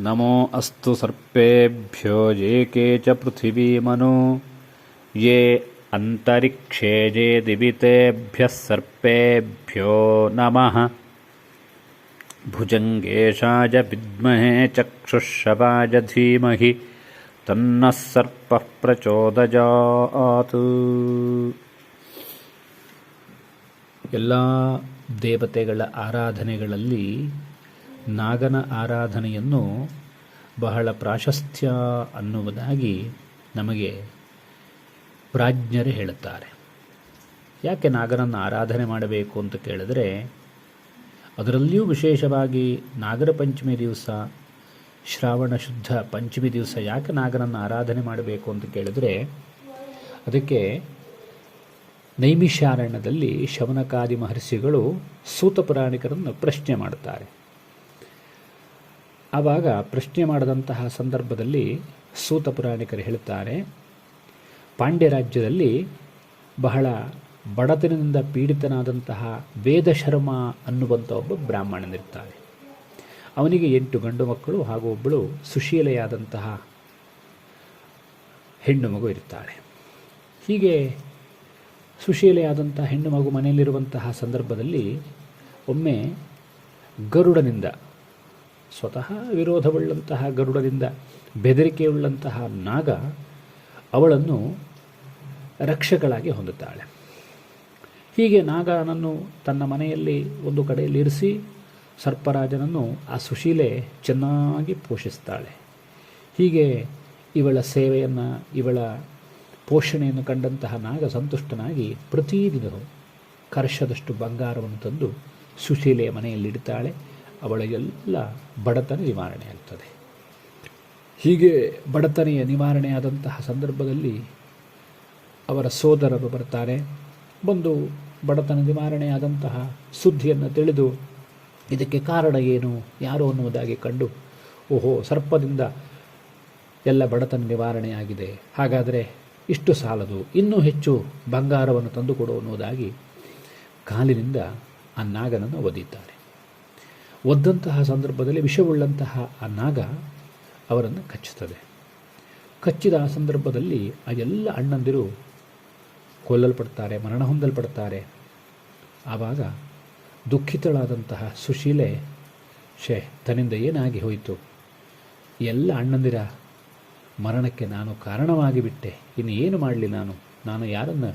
ನಮೋ ಅಸ್ತು ಸರ್ಪೇಭ್ಯೋ ಏಕೆ ಚ ಪೃಥಿವೀಮನು ಯೇ ಅಂತರಿಕ್ಷೇ ಜೇ ದಿವಿತೇಭ್ಯಃ ಸರ್ಪೇಭ್ಯೋ ನಮಃ ಭುಜಂಗೇಶಾಯ ವಿದ್ಮಹೇ ಚಕ್ಷುಷವಾಯ ಧೀಮಹಿ ತನ್ನಃ ಸರ್ಪಃ ಪ್ರಚೋದಯಾತ್. ಎಲ್ಲ ದೇವತೆಗಳ ಆರಾಧನೆಗಳಲ್ಲಿ ನಾಗನ ಆರಾಧನೆಯನ್ನು ಬಹಳ ಪ್ರಾಶಸ್ತ್ಯ ಅನ್ನುವುದಾಗಿ ನಮಗೆ ಪ್ರಾಜ್ಞರೇ ಹೇಳುತ್ತಾರೆ. ಯಾಕೆ ನಾಗನನ್ನು ಆರಾಧನೆ ಮಾಡಬೇಕು ಅಂತ ಕೇಳಿದರೆ, ಅದರಲ್ಲಿಯೂ ವಿಶೇಷವಾಗಿ ನಾಗರ ಪಂಚಮಿ ದಿವಸ, ಶ್ರಾವಣ ಶುದ್ಧ ಪಂಚಮಿ ದಿವಸ ಯಾಕೆ ನಾಗನನ್ನು ಆರಾಧನೆ ಮಾಡಬೇಕು ಅಂತ ಕೇಳಿದರೆ, ಅದಕ್ಕೆ ನೈಮಿಷಾರಣ್ಯದಲ್ಲಿ ಶೌನಕಾದಿ ಮಹರ್ಷಿಗಳು ಸೂತ ಪುರಾಣಿಕರನ್ನು ಪ್ರಶ್ನೆ ಮಾಡುತ್ತಾರೆ. ಆವಾಗ ಪ್ರಶ್ನೆ ಮಾಡಿದಂತಹ ಸಂದರ್ಭದಲ್ಲಿ ಸೂತ ಪುರಾಣಿಕರು ಹೇಳುತ್ತಾರೆ, ಪಾಂಡ್ಯ ರಾಜ್ಯದಲ್ಲಿ ಬಹಳ ಬಡತನದಿಂದ ಪೀಡಿತನಾದಂತಹ ವೇದಶರ್ಮ ಅನ್ನುವಂಥ ಒಬ್ಬ ಬ್ರಾಹ್ಮಣನಿರ್ತಾನೆ. ಅವನಿಗೆ 8 ಗಂಡು ಮಕ್ಕಳು ಹಾಗೂ ಒಬ್ಬಳು ಸುಶೀಲೆಯಾದಂತಹ ಹೆಣ್ಣು ಮಗು ಇರ್ತಾಳೆ. ಹೀಗೆ ಸುಶೀಲೆಯಾದಂತಹ ಹೆಣ್ಣು ಮಗು ಮನೆಯಲ್ಲಿರುವಂತಹ ಸಂದರ್ಭದಲ್ಲಿ ಒಮ್ಮೆ ಗರುಡನಿಂದ, ಸ್ವತಃ ವಿರೋಧವುಳ್ಳಂತಹ ಗರುಡನಿಂದ ಬೆದರಿಕೆಯುಳ್ಳಂತಹ ನಾಗ ಅವಳನ್ನು ರಕ್ಷಕಳಾಗಿ ಹೊಂದುತ್ತಾಳೆ. ಹೀಗೆ ನಾಗನನ್ನು ತನ್ನ ಮನೆಯಲ್ಲಿ ಒಂದು ಕಡೆಯಲ್ಲಿ ಇರಿಸಿ ಸರ್ಪರಾಜನನ್ನು ಆ ಸುಶೀಲೆ ಚೆನ್ನಾಗಿ ಪೋಷಿಸ್ತಾಳೆ. ಹೀಗೆ ಇವಳ ಸೇವೆಯನ್ನು, ಇವಳ ಪೋಷಣೆಯನ್ನು ಕಂಡಂತಹ ನಾಗ ಸಂತುಷ್ಟನಾಗಿ ಪ್ರತಿದಿನವೂ ಕರ್ಷದಷ್ಟು ಬಂಗಾರವನ್ನು ತಂದು ಸುಶೀಲೆಯ ಮನೆಯಲ್ಲಿಡ್ತಾಳೆ. ಅವಳ ಎಲ್ಲ ಬಡತನ ನಿವಾರಣೆಯಾಗ್ತದೆ. ಹೀಗೆ ಬಡತನೆಯ ನಿವಾರಣೆಯಾದಂತಹ ಸಂದರ್ಭದಲ್ಲಿ ಅವರ ಸೋದರರು ಬರ್ತಾರೆ. ಬಂದು ಬಡತನ ನಿವಾರಣೆಯಾದಂತಹ ಸುದ್ದಿಯನ್ನು ತಿಳಿದು ಇದಕ್ಕೆ ಕಾರಣ ಏನು, ಯಾರು ಅನ್ನುವುದಾಗಿ ಕಂಡು, ಓಹೋ, ಸರ್ಪದಿಂದ ಎಲ್ಲ ಬಡತನ ನಿವಾರಣೆಯಾಗಿದೆ, ಹಾಗಾದರೆ ಇಷ್ಟು ಸಾಲದು, ಇನ್ನೂ ಹೆಚ್ಚು ಬಂಗಾರವನ್ನು ತಂದುಕೊಡು ಅನ್ನುವುದಾಗಿ ಕಾಲಿನಿಂದ ಆ ನಾಗನನ್ನು ಒದೀತಾರೆ. ಒದ್ದಂತಹ ಸಂದರ್ಭದಲ್ಲಿ ವಿಷವುಳ್ಳಂತಹ ಆ ನಾಗ ಅವರನ್ನು ಕಚ್ಚುತ್ತದೆ. ಕಚ್ಚಿದ ಆ ಸಂದರ್ಭದಲ್ಲಿ ಆ ಎಲ್ಲ ಅಣ್ಣಂದಿರು ಕೊಲ್ಲಲ್ಪಡ್ತಾರೆ, ಮರಣ ಹೊಂದಲ್ಪಡ್ತಾರೆ. ಆವಾಗ ದುಃಖಿತಳಾದಂತಹ ಸುಶೀಲೆ, ತನ್ನಿಂದ ಏನಾಗಿ ಹೋಯಿತು, ಎಲ್ಲ ಅಣ್ಣಂದಿರ ಮರಣಕ್ಕೆ ನಾನು ಕಾರಣವಾಗಿ ಬಿಟ್ಟೆ, ಇನ್ನು ಏನು ಮಾಡಲಿ, ನಾನು ಯಾರನ್ನು,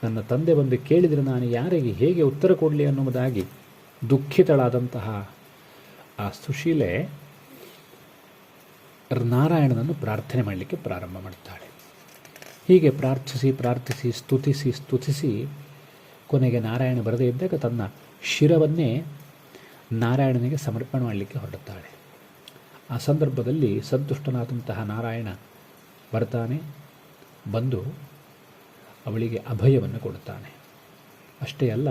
ನನ್ನ ತಂದೆ ಬಂದು ಕೇಳಿದರೆ ನಾನು ಯಾರಿಗೆ ಹೇಗೆ ಉತ್ತರ ಕೊಡಲಿ ಅನ್ನುವುದಾಗಿ ದುಃಖಿತಳಾದಂತಹ ಆ ಸುಶೀಲೆ ನಾರಾಯಣನನ್ನು ಪ್ರಾರ್ಥನೆ ಮಾಡಲಿಕ್ಕೆ ಪ್ರಾರಂಭ ಮಾಡ್ತಾಳೆ. ಹೀಗೆ ಪ್ರಾರ್ಥಿಸಿ ಸ್ತುತಿಸಿ ಕೊನೆಗೆ ನಾರಾಯಣ ಬರದೇ ಇದ್ದಾಗ ತನ್ನ ಶಿರವನ್ನೇ ನಾರಾಯಣನಿಗೆ ಸಮರ್ಪಣೆ ಮಾಡಲಿಕ್ಕೆ ಹೊರಡುತ್ತಾಳೆ. ಆ ಸಂದರ್ಭದಲ್ಲಿ ಸಂತುಷ್ಟನಾದಂತಹ ನಾರಾಯಣ ಬರ್ತಾನೆ, ಬಂದು ಅವಳಿಗೆ ಅಭಯವನ್ನು ಕೊಡುತ್ತಾನೆ. ಅಷ್ಟೇ ಅಲ್ಲ,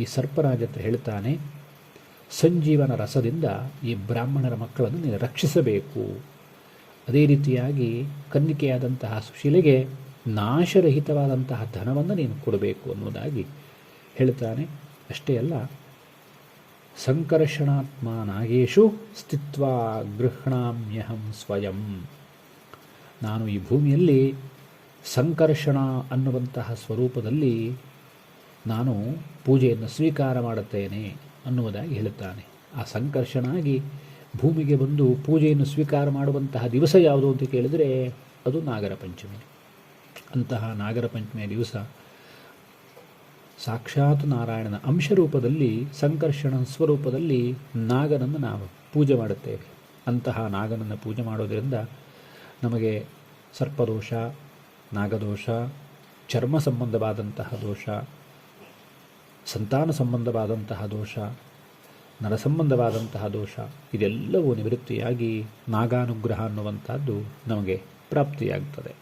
ಈ ಸರ್ಪರಾಜ ಅಂತ ಹೇಳ್ತಾನೆ, ಸಂಜೀವನ ರಸದಿಂದ ಈ ಬ್ರಾಹ್ಮಣರ ಮಕ್ಕಳನ್ನು ನೀನು ರಕ್ಷಿಸಬೇಕು. ಅದೇ ರೀತಿಯಾಗಿ ಕನ್ನಿಕೆಯಾದಂತಹ ಸುಶೀಲೆಗೆ ನಾಶರಹಿತವಾದಂತಹ ಧನವನ್ನು ನೀನು ಕೊಡಬೇಕು ಅನ್ನುವುದಾಗಿ ಹೇಳ್ತಾನೆ. ಅಷ್ಟೇ ಅಲ್ಲ, ಸಂಕರ್ಷಣಾತ್ಮ ನಾಗೇಶು ಸ್ಥಿತ್ವಾ ಗೃಹ್ಣಾಮ್ಯಹಂ ಸ್ವಯಂ. ನಾನು ಈ ಭೂಮಿಯಲ್ಲಿ ಸಂಕರ್ಷಣ ಅನ್ನುವಂತಹ ಸ್ವರೂಪದಲ್ಲಿ ನಾನು ಪೂಜೆಯನ್ನು ಸ್ವೀಕಾರ ಮಾಡುತ್ತೇನೆ ಅನ್ನುವುದಾಗಿ ಹೇಳುತ್ತಾನೆ. ಆ ಸಂಕರ್ಷಣಾಗಿ ಭೂಮಿಗೆ ಬಂದು ಪೂಜೆಯನ್ನು ಸ್ವೀಕಾರ ಮಾಡುವಂತಹ ದಿವಸ ಯಾವುದು ಅಂತ ಕೇಳಿದರೆ ಅದು ನಾಗರ ಪಂಚಮಿ. ಅಂತಹ ನಾಗರ ಪಂಚಮಿಯ ದಿವಸ ಸಾಕ್ಷಾತ್ ನಾರಾಯಣನ ಅಂಶರೂಪದಲ್ಲಿ, ಸಂಕರ್ಷಣ ಸ್ವರೂಪದಲ್ಲಿ ನಾಗನನ್ನು ನಾವು ಪೂಜೆ ಮಾಡುತ್ತೇವೆ. ಅಂತಹ ನಾಗನನ್ನು ಪೂಜೆ ಮಾಡೋದರಿಂದ ನಮಗೆ ಸರ್ಪದೋಷ, ನಾಗದೋಷ, ಚರ್ಮ ಸಂಬಂಧವಾದಂತಹ ದೋಷ, ಸಂತಾನ ಸಂಬಂಧವಾದಂತಹ ದೋಷ, ನರ ಸಂಬಂಧವಾದಂತಹ ದೋಷ, ಇದೆಲ್ಲವೂ ನಿವೃತ್ತಿಯಾಗಿ ನಾಗಾನುಗ್ರಹ ಅನ್ನುವಂಥದ್ದು ನಮಗೆ ಪ್ರಾಪ್ತಿಯಾಗ್ತದೆ.